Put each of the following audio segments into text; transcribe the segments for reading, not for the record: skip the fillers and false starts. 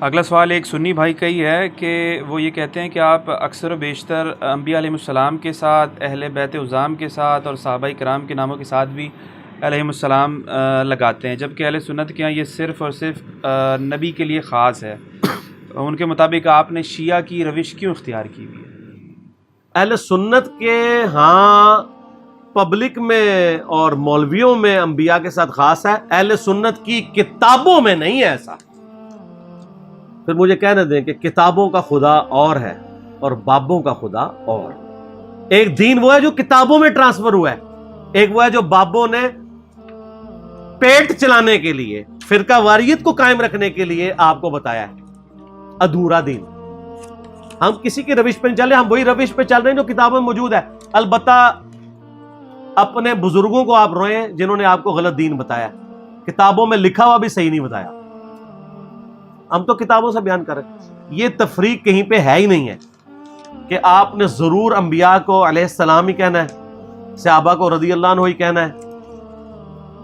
اگلا سوال ایک سنی بھائی کا ہی ہے کہ وہ یہ کہتے ہیں کہ آپ اکثر و بیشتر انبیاء علیہ السلام کے ساتھ، اہل بیت عظام کے ساتھ اور صحابہ کرام کے ناموں کے ساتھ بھی علیہم السلام لگاتے ہیں، جبکہ اہل سنت کے یہاں یہ صرف اور صرف نبی کے لیے خاص ہے۔ ان کے مطابق آپ نے شیعہ کی روش کیوں اختیار کی ہوئی ہے؟ اہل سنت کے ہاں پبلک میں اور مولویوں میں انبیاء کے ساتھ خاص ہے، اہل سنت کی کتابوں میں نہیں ہے ایسا۔ پھر مجھے کہنے دیں کہ کتابوں کا خدا اور ہے اور بابوں کا خدا اور۔ ایک دین وہ ہے جو کتابوں میں ٹرانسفر ہوا ہے، ایک وہ ہے جو بابوں نے پیٹ چلانے کے لیے، فرقہ واریت کو قائم رکھنے کے لیے آپ کو بتایا ہے، ادھورا دین۔ ہم کسی کی روش پہ نہیں چل رہے، ہم وہی روش پہ چل رہے ہیں جو کتابوں میں موجود ہے۔ البتہ اپنے بزرگوں کو آپ روئیں جنہوں نے آپ کو غلط دین بتایا، کتابوں میں لکھا ہوا بھی صحیح نہیں بتایا۔ ہم تو کتابوں سے بیان کر رہے ہیں۔ یہ تفریق کہیں پہ ہے ہی نہیں ہے کہ آپ نے ضرور انبیاء کو علیہ السلام ہی کہنا ہے، صحابہ کو رضی اللہ عنہ ہی کہنا ہے،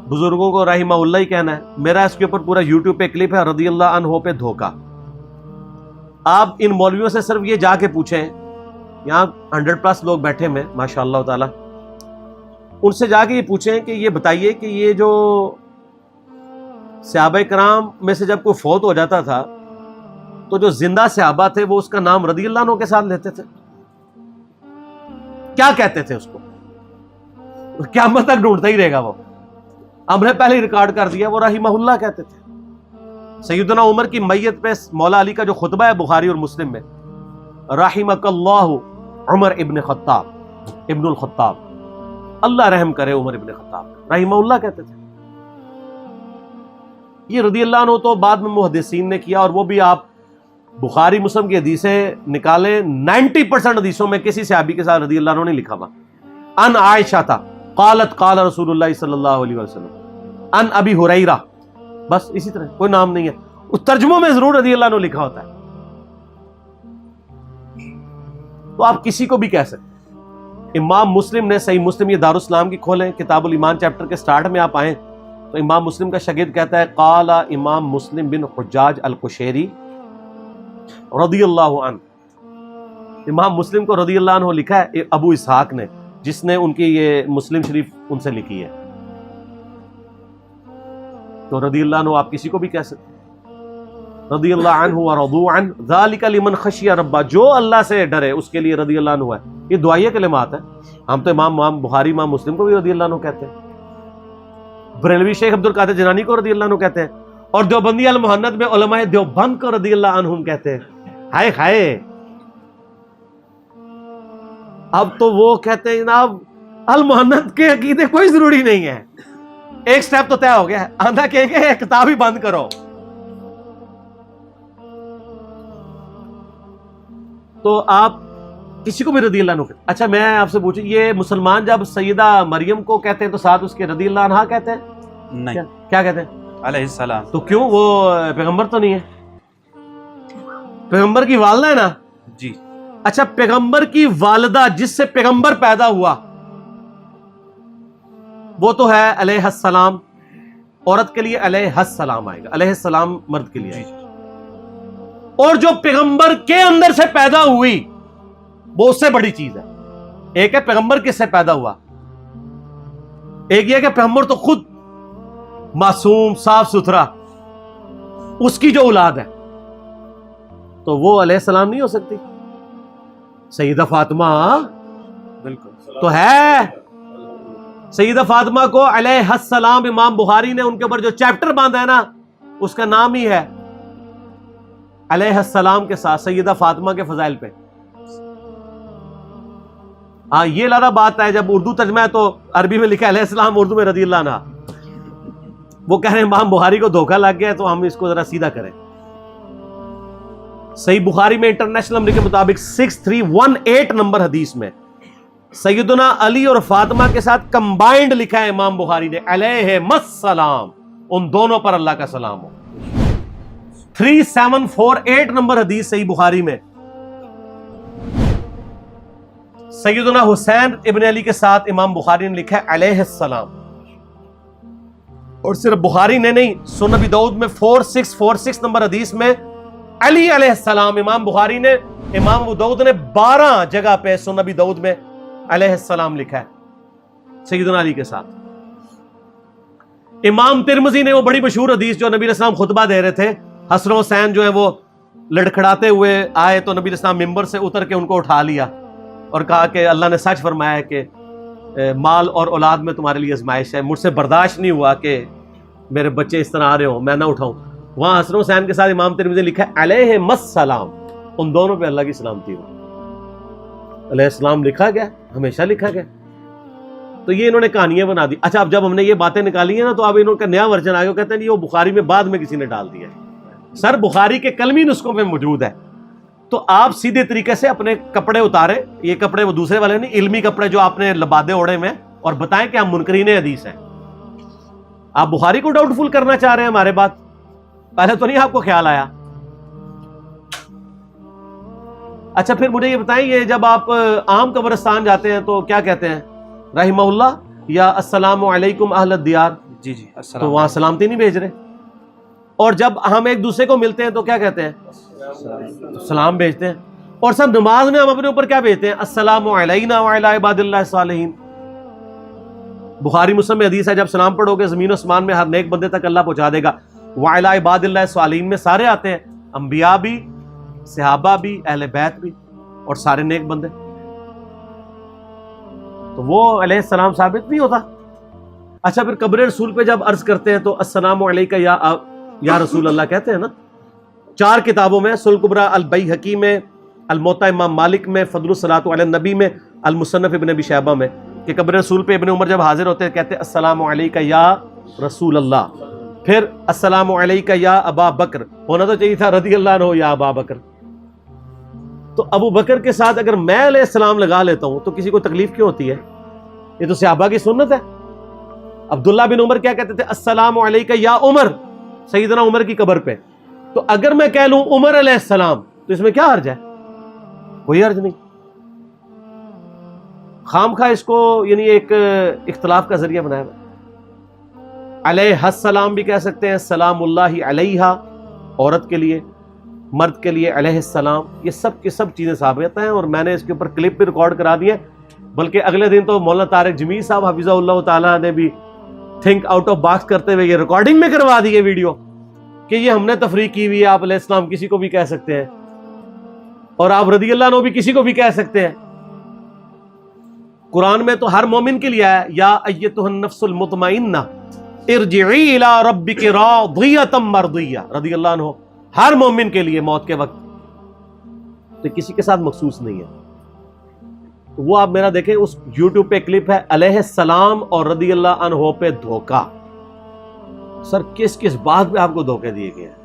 بزرگوں کو رحمہ اللہ ہی کہنا ہے۔ میرا اس کے اوپر پورا یوٹیوب پہ کلپ ہے، رضی اللہ عنہ پہ دھوکہ۔ آپ ان مولویوں سے صرف یہ جا کے پوچھیں، یہاں 100+ لوگ بیٹھے ہیں ماشاء اللہ تعالی، ان سے جا کے یہ پوچھیں کہ یہ بتائیے کہ یہ جو صحابہ کرام میں سے جب کوئی فوت ہو جاتا تھا تو جو زندہ صحابہ تھے وہ اس کا نام رضی اللہ عنہ کے ساتھ لیتے تھے، کیا کہتے تھے اس کو؟ قیامت تک ڈھونڈتا ہی رہے گا وہ، ہم نے پہلے ہی ریکارڈ کر دیا، وہ رحمہ اللہ کہتے تھے۔ سیدنا عمر کی میت پہ مولا علی کا جو خطبہ ہے بخاری اور مسلم میں، رحمک اللہ عمر ابن خطاب، ابن الخطاب، اللہ رحم کرے عمر ابن خطاب، رحمہ اللہ کہتے تھے۔ یہ رضی اللہ عنہ تو بعد میں محدثین نے کیا، اور وہ بھی آپ بخاری مسلم کی حدیثیں نکالیں، 90% حدیثوں میں کسی صحابی کے ساتھ رضی اللہ عنہ نہیں لکھا ہوا۔ ان عائشہ تھا قالت قال رسول اللہ صلی اللہ علیہ وسلم، ان ابی ہریرہ، بس اسی طرح کوئی نام نہیں ہے۔ اس ترجموں میں ضرور رضی اللہ عنہ لکھا ہوتا ہے، تو آپ کسی کو بھی کہہ سکتے۔ امام مسلم نے صحیح مسلم، یہ دارالاسلام کی کھولیں، کتاب الایمان چیپٹر کے سٹارٹ میں آپ آئیں تو امام مسلم کا شاگرد کہتا ہے قال امام مسلم بن حجاج القشیری رضی اللہ عنہ۔ امام مسلم کو رضی اللہ عنہ لکھا ہے ابو اسحاق نے، جس نے ان کی یہ مسلم شریف ان سے لکھی ہے، تو رضی اللہ عنہ آپ کسی کو بھی کہہ سکتے۔ رضی اللہ عنہ ورضوا عنہ ذالک لمن خشی ربہ، جو اللہ سے ڈرے اس کے لیے رضی اللہ عنہ ہے۔ یہ دعائیہ کلمات ہیں، ہم تو امام بخاری امام مسلم کو بھی رضی اللہ عنہ کہتے ہیں، بریلوی شیخ عبد القادر جیلانی کو رضی اللہ عنہ کہتے ہیں، اور دیوبندی المحنت میں علماء دیوبند کو رضی اللہ عنہم کہتے ہیں۔ ہائے ہائے، اب تو وہ کہتے ہیں جناب المحنت کے عقیدے کوئی ضروری نہیں ہے، ایک سٹیپ تو طے ہو گیا ہے، آندھا کہیں گے کتاب ہی بند کرو۔ تو آپ کسی کو بھی رضی اللہ عنہ کہتے ہیں۔ اچھا میں آپ سے پوچھوں، یہ مسلمان جب سیدہ مریم کو کہتے ہیں تو ساتھ اس کے رضی اللہ عنہ کہتے ہیں؟ نہیں، کیا کہتے ہیں؟ علیہ السلام۔ تو کیوں؟ وہ پیغمبر تو نہیں ہے، پیغمبر کی والدہ ہے نا؟ جی۔ اچھا پیغمبر کی والدہ جس سے پیغمبر پیدا ہوا وہ تو ہے علیہ السلام، عورت کے لیے علیہ السلام آئے گا، علیہ السلام مرد کے لیے آئے گا۔ اور جو پیغمبر کے اندر سے پیدا ہوئی وہ اس سے بڑی چیز ہے۔ ایک ہے پیغمبر کس سے پیدا ہوا، ایک یہ کہ پیغمبر تو خود معصوم صاف ستھرا، اس کی جو اولاد ہے تو وہ علیہ السلام نہیں ہو سکتی۔ سیدہ فاطمہ بالکل تو ہے، سیدہ فاطمہ کو علیہ السلام امام بخاری نے ان کے اوپر جو چیپٹر باندھا ہے نا اس کا نام ہی ہے علیہ السلام کے ساتھ، سیدہ فاطمہ کے فضائل پہ۔ ہاں یہ لادہ بات ہے، جب اردو ترجمہ ہے تو عربی میں لکھا ہے علیہ السلام، اردو میں رضی اللہ عنہ۔ وہ کہہ رہے ہیں امام بخاری کو دھوکہ لگ گیا تو ہم اس کو ذرا سیدھا کریں۔ صحیح بخاری میں انٹرنیشنل نمبر کے مطابق 6318 نمبر حدیث میں سیدنا علی اور فاطمہ کے ساتھ کمبائنڈ لکھا ہے امام بخاری نے علیہ السلام، ان دونوں پر اللہ کا سلام ہو۔ 3748 نمبر حدیث صحیح بخاری میں سیدنا حسین ابن علی کے ساتھ امام بخاری نے لکھا ہے علیہ السلام۔ اور صرف بخاری نے نہیں، سنن ابی داؤد میں 4646 نمبر حدیث میں علی علیہ السلام، امام بخاری نے، امام ابو داؤد نے 12 جگہ پہ سنن ابی داؤد میں علیہ السلام لکھا ہے سیدنا علی کے ساتھ۔ امام ترمذی نے وہ بڑی مشہور حدیث جو نبی علیہ السلام خطبہ دے رہے تھے، حسن و حسین جو ہے وہ لڑکھڑاتے ہوئے آئے تو نبی علیہ السلام ممبر سے اتر کے ان کو اٹھا لیا اور کہا کہ اللہ نے سچ فرمایا ہے کہ مال اور اولاد میں تمہارے لیے آزمائش ہے، مجھ سے برداشت نہیں ہوا کہ میرے بچے اس طرح آ رہے ہوں، میں نہ اٹھاؤں۔ وہاں حسن و حسین کے ساتھ امام ترمذی نے لکھا ہے علیہ السلام، ان دونوں پہ اللہ کی سلامتی ہو۔ علیہ السلام لکھا گیا، ہمیشہ لکھا گیا۔ تو یہ انہوں نے کہانیاں بنا دی۔ اچھا، اب جب ہم نے یہ باتیں نکالی ہیں نا تو اب انہوں کا نیا ورژن آ گیا، کہتے ہیں یہ وہ بخاری میں بعد میں کسی نے ڈال دیا ہے۔ سر بخاری کے کلمی نسخوں میں موجود ہے، تو آپ سیدھے طریقے سے اپنے کپڑے اتاریں، یہ کپڑے وہ دوسرے والے نہیں، علمی کپڑے جو آپ نے لبادے اوڑے میں، اور بتائیں کہ ہم منکرین حدیث ہیں۔ آپ بخاری کو ڈاؤٹ فل کرنا چاہ رہے ہیں ہمارے بات، پہلے تو نہیں آپ کو خیال آیا؟ اچھا پھر مجھے یہ بتائیں، یہ جب آپ عام قبرستان جاتے ہیں تو کیا کہتے ہیں؟ رحمہ اللہ یا السلام علیکم اہل الدیار؟ جی جی، تو وہاں سلامتی نہیں بھیج رہے۔ اور جب ہم ایک دوسرے کو ملتے ہیں تو کیا کہتے ہیں؟ سلام بھیجتے ہیں۔ اور سب نماز میں ہم اپنے اوپر کیا بھیجتے ہیں؟ السلام علینا وعلی عباد اللہ الصالحین۔ بخاری مسلم میں حدیث ہے جب سلام پڑھو گے زمین و آسمان میں ہر نیک بندے تک اللہ پہنچا دے گا۔ وعلی عباد اللہ الصالحین میں سارے آتے ہیں، انبیاء بھی، صحابہ بھی، اہل بیت بھی، اور سارے نیک بندے۔ تو وہ علیہ السلام ثابت نہیں ہوتا۔ اچھا پھر قبر رسول پہ جب عرض کرتے ہیں تو السلام علیکہ یا رسول اللہ کہتے ہیں نا۔ 4 کتابوں میں، سنن کبریٰ البیہقی میں، الموطا امام مالک میں، فضل الصلاۃ علی النبی میں، المصنف ابن ابی شیبہ میں، کہ قبر رسول پہ ابن عمر جب حاضر ہوتے ہیں کہتے ہیں السلام علیکہ یا رسول اللہ۔ پھر السلام علیکہ یا ابا بکر، ہونا تو چاہیے تھا رضی اللہ عنہ یا ابا بکر۔ تو ابو بکر کے ساتھ اگر میں علیہ السلام لگا لیتا ہوں تو کسی کو تکلیف کیوں ہوتی ہے؟ یہ تو صحابہ کی سنت ہے۔ عبداللہ بن عمر کیا کہتے تھے؟ السلام علیکہ یا عمر، سیدنا عمر کی قبر پہ۔ تو اگر میں کہہ لوں عمر علیہ السلام تو اس میں کیا حرج ہے؟ کوئی حرج نہیں۔ خام خواہ اس کو یعنی ایک اختلاف کا ذریعہ بنایا ہے۔ علیہ السلام بھی کہہ سکتے ہیں، سلام اللہ علیہ عورت کے لیے، مرد کے لیے علیہ السلام۔ یہ سب کی سب چیزیں ثابت ہیں، اور میں نے اس کے اوپر کلپ بھی ریکارڈ کرا دی ہے، بلکہ اگلے دن تو مولانا طارق جمیل صاحب حفظہ اللہ تعالیٰ نے بھی تھنک آؤٹ آف باکس کرتے ہوئے یہ ریکارڈنگ میں کروا دی ہے ویڈیو، کہ یہ ہم نے تفریق کی ہوئی ہے، آپ علیہ السلام کسی کو بھی کہہ سکتے ہیں، اور آپ رضی اللہ عنہ بھی کسی کو بھی کہہ سکتے ہیں۔ قرآن میں تو ہر مومن کے لیے ہے، یا ایتھا النفس المطمئنہ ارجعی الی ربک راضیۃ مرضیہ، رضی اللہ عنہ ہر مومن کے لیے موت کے وقت، تو کسی کے ساتھ مخصوص نہیں ہے۔ تو وہ آپ میرا دیکھیں، اس یوٹیوب پہ کلپ ہے علیہ السلام اور رضی اللہ عنہ پہ دھوکہ۔ سر کس کس بات پہ آپ کو دھوکے دیے گئے ہیں؟